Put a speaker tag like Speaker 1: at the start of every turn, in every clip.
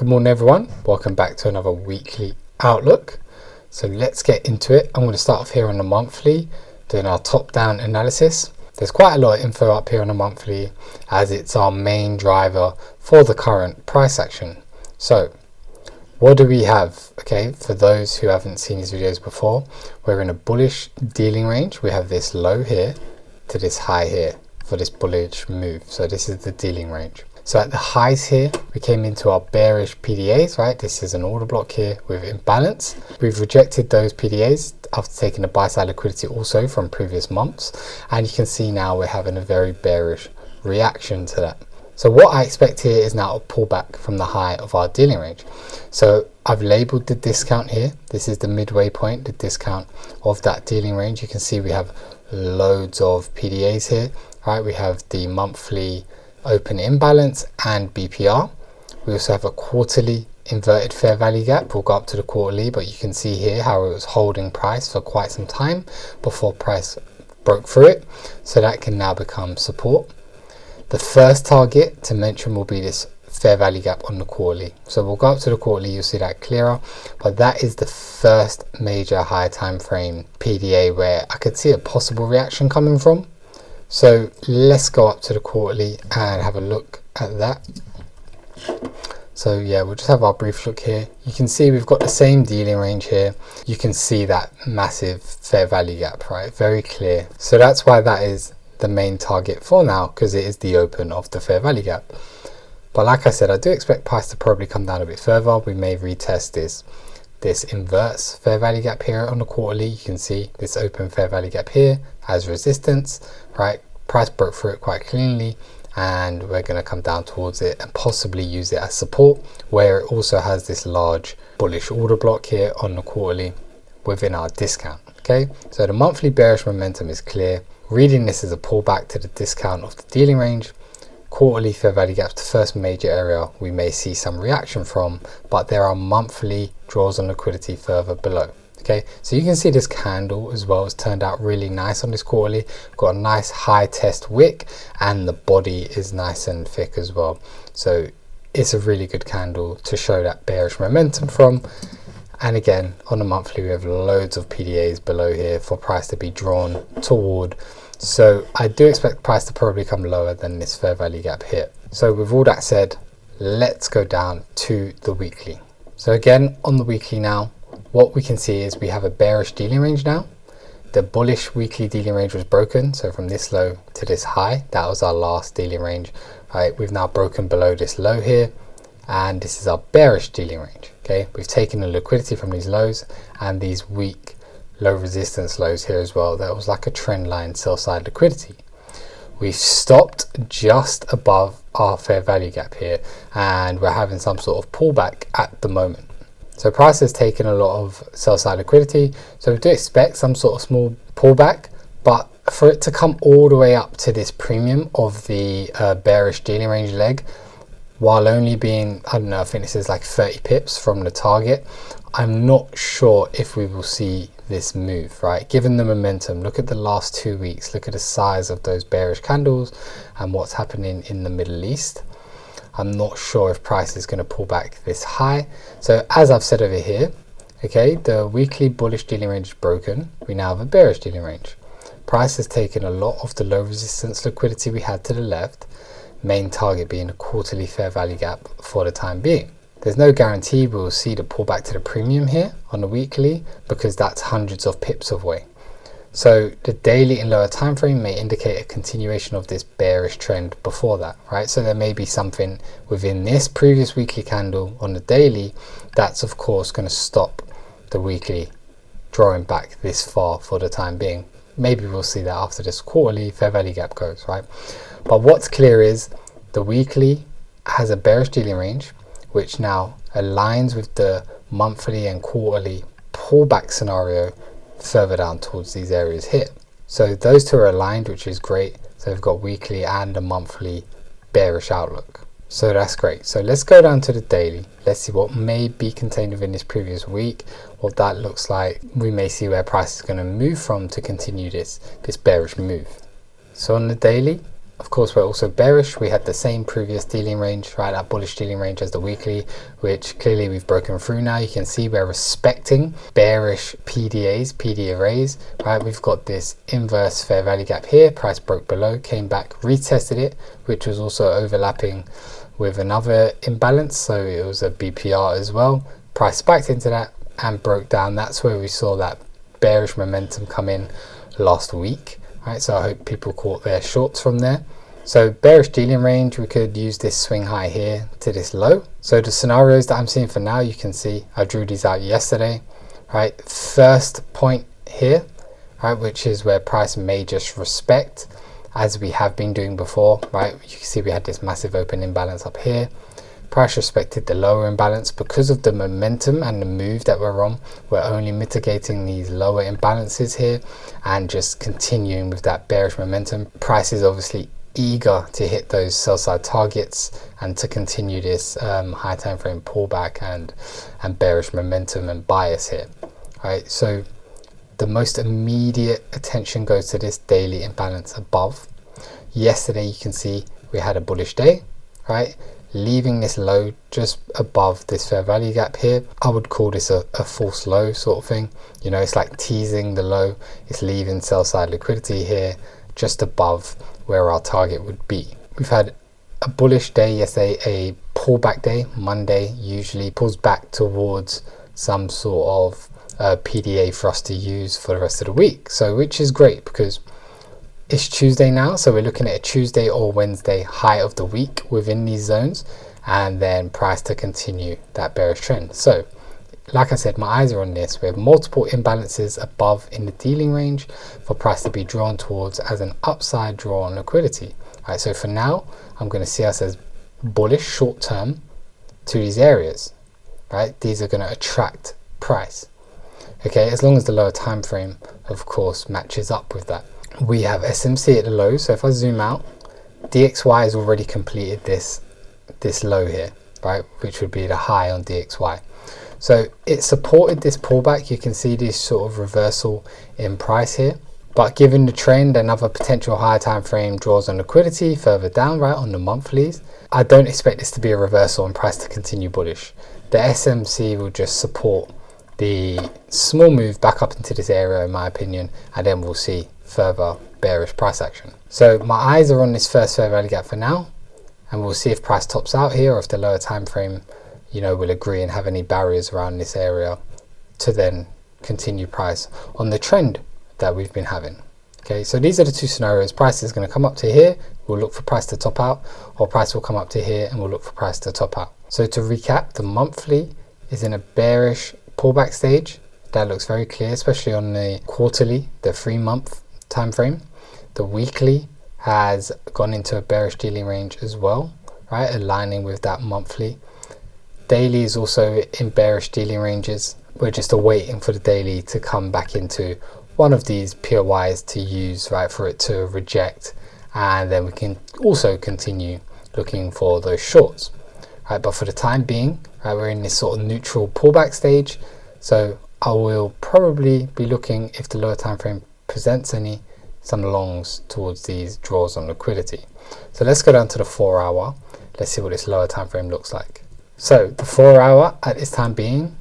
Speaker 1: Good morning everyone, welcome back to another weekly outlook. So let's get into it. I'm going to start off here on the monthly, doing our top down analysis. There's quite a lot of info up here on the monthly as it's our main driver for the current price action. So what do we have? Okay, for those who haven't seen these videos before, we're in a bullish dealing range. We have this low here to this high here for this bullish move. So this is the dealing range. So at the highs here, we came into our bearish PDAs, right? This is an order block here with imbalance. We've rejected those PDAs after taking the buy side liquidity also from previous months. And you can see now we're having a very bearish reaction to that. So what I expect here is now a pullback from the high of our dealing range. So I've labeled the discount here. This is the midway point, the discount of that dealing range. You can see we have loads of PDAs here, right? We have the monthly open imbalance and BPR. We also have a quarterly inverted fair value gap. We'll go up to the quarterly, but you can see here how it was holding price for quite some time before price broke through it. So that can now become support. The first target to mention will be this fair value gap on the quarterly. So we'll go up to the quarterly, you'll see that clearer, but that is the first major high time frame PDA where I could see a possible reaction coming from. So let's go up to the quarterly and have a look at that. So yeah, we'll just have our brief look here. You can see we've got the same dealing range here. You can see that massive fair value gap, right? Very clear. So that's why that is the main target for now, because it is the open of the fair value gap. But like I said, I do expect price to probably come down a bit further. We may retest this inverse fair value gap here on the quarterly. You can see this open fair value gap here as resistance, right? Price broke through it quite cleanly, and we're going to come down towards it and possibly use it as support, where it also has this large bullish order block here on the quarterly within our discount. Okay, so the monthly bearish momentum is clear. Reading this as a pullback to the discount of the dealing range. Quarterly fair value gaps, the first major area we may see some reaction from, but there are monthly draws on liquidity further below. Okay, so you can see this candle as well has turned out really nice on this quarterly. Got a nice high test wick and the body is nice and thick as well. So it's a really good candle to show that bearish momentum from. And again, on the monthly, we have loads of PDAs below here for price to be drawn toward. So I do expect price to probably come lower than this fair value gap here. So with all that said, let's go down to the weekly. So again, on the weekly now, what we can see is we have a bearish dealing range now. The bullish weekly dealing range was broken. So from this low to this high, that was our last dealing range. Right, we've now broken below this low here, and this is our bearish dealing range. Okay, we've taken the liquidity from these lows and these weak low resistance lows here as well. That was like a trend line sell side liquidity. We've stopped just above our fair value gap here, and we're having some sort of pullback at the moment. So price has taken a lot of sell side liquidity, so we do expect some sort of small pullback, but for it to come all the way up to this premium of the bearish dealing range leg, while only being, I don't know, I think this is like 30 pips from the target, I'm not sure if we will see this move, right? Given the momentum, look at the last 2 weeks, look at the size of those bearish candles and what's happening in the Middle East. I'm not sure if price is going to pull back this high. So as I've said over here, okay, the weekly bullish dealing range is broken. We now have a bearish dealing range. Price has taken a lot of the low resistance liquidity we had to the left, main target being a quarterly fair value gap for the time being. There's no guarantee we'll see the pullback to the premium here on the weekly, because that's hundreds of pips away. So the daily and lower time frame may indicate a continuation of this bearish trend before that, right? So there may be something within this previous weekly candle on the daily that's of course going to stop the weekly drawing back this far for the time being. Maybe we'll see that after this quarterly fair value gap goes, right? But what's clear is the weekly has a bearish dealing range, which now aligns with the monthly and quarterly pullback scenario further down towards these areas here. So those two are aligned, which is great. So we've got weekly and a monthly bearish outlook. So that's great. So let's go down to the daily. Let's see what may be contained within this previous week, what that looks like. We may see where price is going to move from to continue this bearish move. So on the daily, Of course, we're also bearish. We had the same previous dealing range, right, that bullish dealing range as the weekly, which clearly we've broken through now. You can see we're respecting bearish PD arrays, right? We've got this inverse fair value gap here. Price broke below, came back, retested it, which was also overlapping with another imbalance, so it was a BPR as well. Price spiked into that and broke down. That's where we saw that bearish momentum come in last week, right? So I hope people caught their shorts from there. So bearish dealing range, we could use this swing high here to this low. So the scenarios that I'm seeing for now, you can see I drew these out yesterday, right? First point here, right, which is where price may just respect, as we have been doing before, right? You can see we had this massive open imbalance up here. Price respected the lower imbalance. Because of the momentum and the move that we're on, we're only mitigating these lower imbalances here and just continuing with that bearish momentum. Price is obviously eager to hit those sell side targets and to continue this high time frame pullback and bearish momentum and bias here, right? So the most immediate attention goes to this daily imbalance above. Yesterday, you can see we had a bullish day, right? Leaving this low just above this fair value gap here. I would call this a false low sort of thing. You know, it's like teasing the low. It's leaving sell side liquidity here just above where our target would be. We've had a bullish day yesterday, a pullback day. Monday usually pulls back towards some sort of PDA for us to use for the rest of the week, so which is great because it's Tuesday now, so we're looking at a Tuesday or Wednesday high of the week within these zones, and then price to continue that bearish trend. So like I said, my eyes are on this. We have multiple imbalances above in the dealing range for price to be drawn towards as an upside draw on liquidity. All right, so for now I'm going to see us as bullish short term to these areas, right? These are going to attract price. Okay, as long as the lower time frame, of course, matches up with that. We have SMC at the low, so if I zoom out, DXY has already completed this low here, right, which would be the high on DXY. So it supported this pullback. You can see this sort of reversal in price here, but given the trend, another potential higher time frame draws on liquidity further down, right, on the monthlies. I don't expect this to be a reversal and price to continue bullish. The SMC will just support the small move back up into this area, in my opinion, and then we'll see further bearish price action. So my eyes are on this first fair value gap for now, and we'll see if price tops out here or if the lower time frame, you know, will agree and have any barriers around this area to then continue price on the trend that we've been having. Okay, so these are the two scenarios. Price is going to come up to here, we'll look for price to top out, or price will come up to here and we'll look for price to top out. So to recap, the monthly is in a bearish pullback stage. That looks very clear, especially on the quarterly, the 3-month time frame. The weekly has gone into a bearish dealing range as well, right, aligning with that monthly. Daily is also in bearish dealing ranges. We're just awaiting for the daily to come back into one of these POIs to use, right, for it to reject, and then we can also continue looking for those shorts, right? But for the time being, right, we're in this sort of neutral pullback stage, so I will probably be looking, if the lower time frame presents some longs towards these draws on liquidity. So let's go down to the 4-hour. Let's see what this lower time frame looks like. So the 4-hour at this time being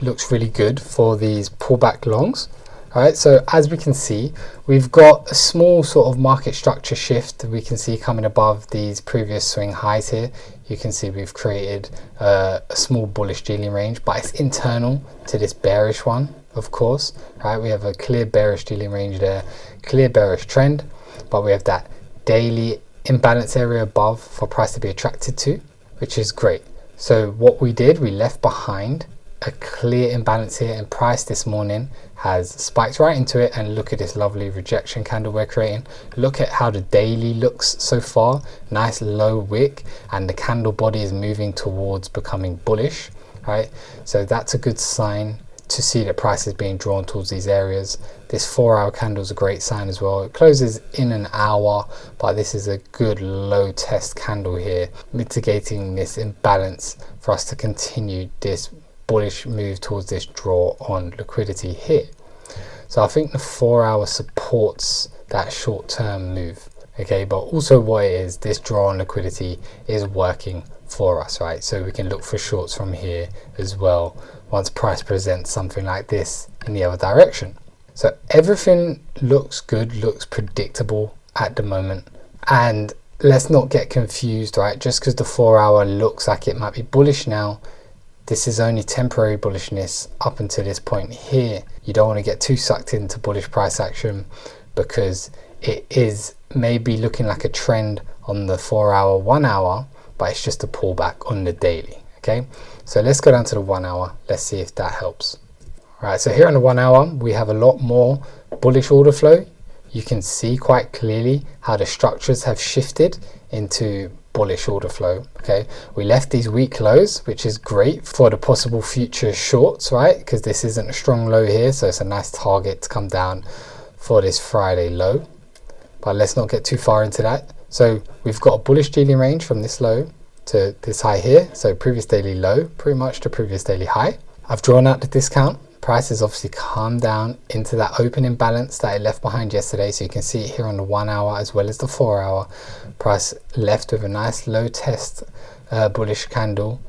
Speaker 1: looks really good for these pullback longs. All right, so as we can see, we've got a small sort of market structure shift we can see coming above these previous swing highs here. You can see we've created a small bullish dealing range, but it's internal to this bearish one, of course, right? We have a clear bearish dealing range there, clear bearish trend, but we have that daily imbalance area above for price to be attracted to, which is great. So what we did, we left behind a clear imbalance here, and price this morning has spiked right into it, and look at this lovely rejection candle we're creating. Look at how the daily looks so far, nice low wick, and the candle body is moving towards becoming bullish, right? So that's a good sign to see that price is being drawn towards these areas. This 4-hour candle is a great sign as well. It closes in an hour, but this is a good low test candle here, mitigating this imbalance for us to continue this bullish move towards this draw on liquidity here. So I think the 4-hour supports that short-term move. okay, but also what it is, this draw on liquidity is working for us, right? So we can look for shorts from here as well once price presents something like this in the other direction. So everything looks good, looks predictable at the moment, and let's not get confused, right? Just because the 4 hour looks like it might be bullish now, this is only temporary bullishness up until this point here. You don't want to get too sucked into bullish price action, because it is maybe looking like a trend on the 4 hour, 1 hour, but it's just a pullback on the daily. Okay, so let's go down to the 1 hour. Let's see if that helps. All right, so here on the 1 hour, we have a lot more bullish order flow. You can see quite clearly how the structures have shifted into bullish order flow. Okay, we left these weak lows, which is great for the possible future shorts, right? Because this isn't a strong low here, so it's a nice target to come down for this Friday low. But let's not get too far into that. So we've got a bullish dealing range from this low to this high here. So previous daily low, pretty much to previous daily high. I've drawn out the discount. Price has obviously come down into that open imbalance that it left behind yesterday. So you can see it here on the 1 hour as well as the 4 hour. Price left with a nice low test bullish candle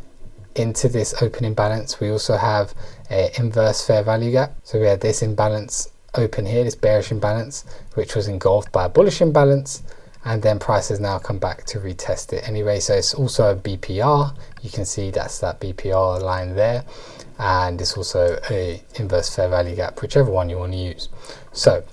Speaker 1: into this open imbalance. We also have an inverse fair value gap. So we had this imbalance open here, this bearish imbalance, which was engulfed by a bullish imbalance, and then price has now come back to retest it anyway. So it's also a BPR. You can see that's that BPR line there, and it's also a inverse fair value gap, whichever one you want to use. So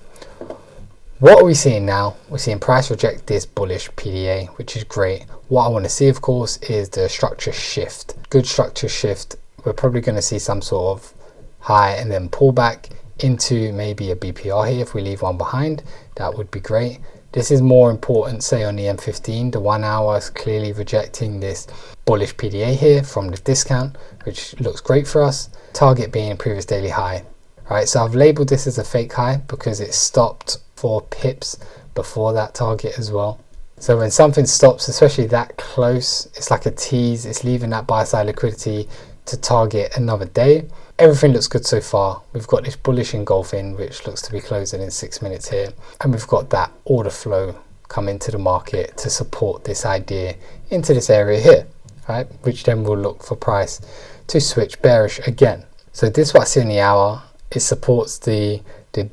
Speaker 1: what are we seeing now? We're seeing price reject this bullish PDA, which is great. What I want to see, of course, is the structure shift. Good structure shift. We're probably going to see some sort of high and then pullback into maybe a BPR here. If we leave one behind, that would be great. This is more important, say on the M15, the 1 hour is clearly rejecting this bullish PDA here from the discount, which looks great for us. Target being a previous daily high. Right, so I've labeled this as a fake high because it stopped 4 pips before that target as well. So when something stops, especially that close, it's like a tease. It's leaving that buy side liquidity to target another day. Everything looks good so far. We've got this bullish engulfing, which looks to be closing in 6 minutes here. And we've got that order flow come into the market to support this idea into this area here, right? Which then will look for price to switch bearish again. So this is what I see in the hour. It supports the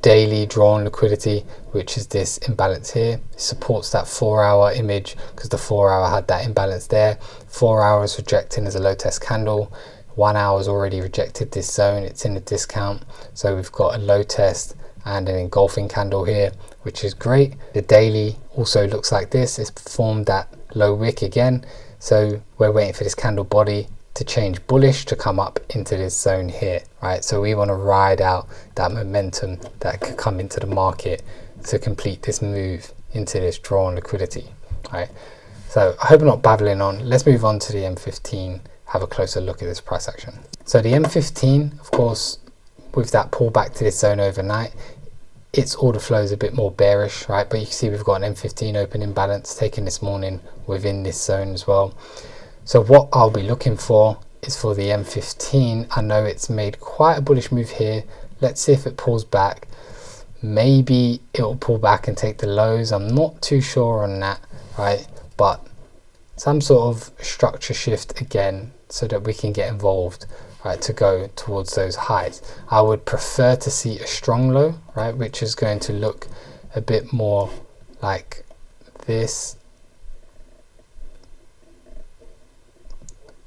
Speaker 1: daily drawn liquidity, which is this imbalance here. It supports that 4 hour image because the 4 hour had that imbalance there. 4 hours rejecting as a low test candle. 1 hour has already rejected this zone. It's in the discount. So we've got a low test and an engulfing candle here, which is great. The daily also looks like this. It's formed that low wick again. So we're waiting for this candle body to change bullish to come up into this zone here, right? So we want to ride out that momentum that could come into the market to complete this move into this drawn liquidity, right? So I hope I'm not babbling on. Let's move on to the M15, have a closer look at this price action. So the M15, of course, with that pullback to this zone overnight, its order flow is a bit more bearish, right? But you can see we've got an M15 open imbalance taken this morning within this zone as well. So what I'll be looking for is for the M15. I know it's made quite a bullish move here. Let's see if it pulls back. Maybe it will pull back and take the lows. I'm not too sure on that, right? But some sort of structure shift again so that we can get involved, right, to go towards those highs. I would prefer to see a strong low, right, which is going to look a bit more like this.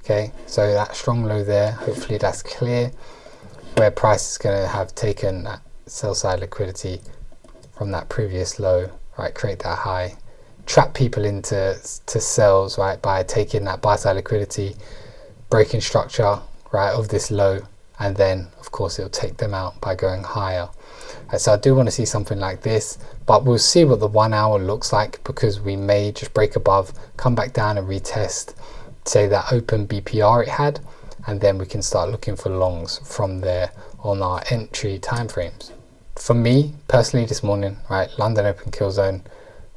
Speaker 1: Okay, so that strong low there, hopefully that's clear, where price is going to have taken that sell side liquidity from that previous low, right, create that high, trap people into sells, right, by taking that buy side liquidity, breaking structure, right, of this low, and then of course it'll take them out by going higher. Right, so I do want to see something like this, but we'll see what the 1 hour looks like, because we may just break above, come back down and retest, say that open BPR it had, and then we can start looking for longs from there on our entry timeframes. For me personally this morning, right, London open kill zone,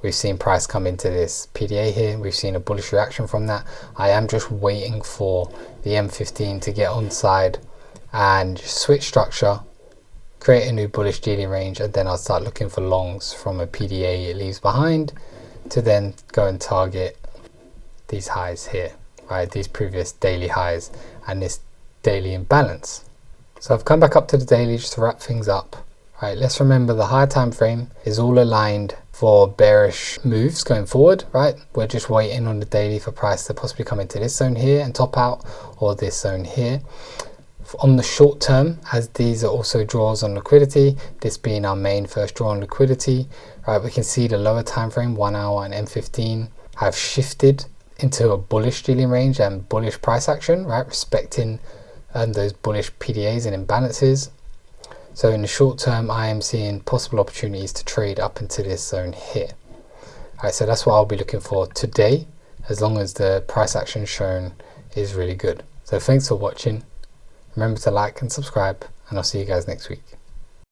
Speaker 1: we've seen price come into this PDA here. We've seen a bullish reaction from that. I am just waiting for the M15 to get on side and switch structure, create a new bullish dealing range, and then I'll start looking for longs from a PDA it leaves behind to then go and target these highs here, right? These previous daily highs and this daily imbalance. So I've come back up to the daily just to wrap things up. Right, let's remember the higher time frame is all aligned for bearish moves going forward, right? We're just waiting on the daily for price to possibly come into this zone here and top out, or this zone here. On the short term, as these are also draws on liquidity, this being our main first draw on liquidity, right, we can see the lower time frame, 1 hour and M15, have shifted into a bullish dealing range and bullish price action, right, respecting those bullish PDAs and imbalances. So in the short term, I am seeing possible opportunities to trade up into this zone here. Alright, so that's what I'll be looking for today, as long as the price action shown is really good. So thanks for watching. Remember to like and subscribe, and I'll see you guys next week.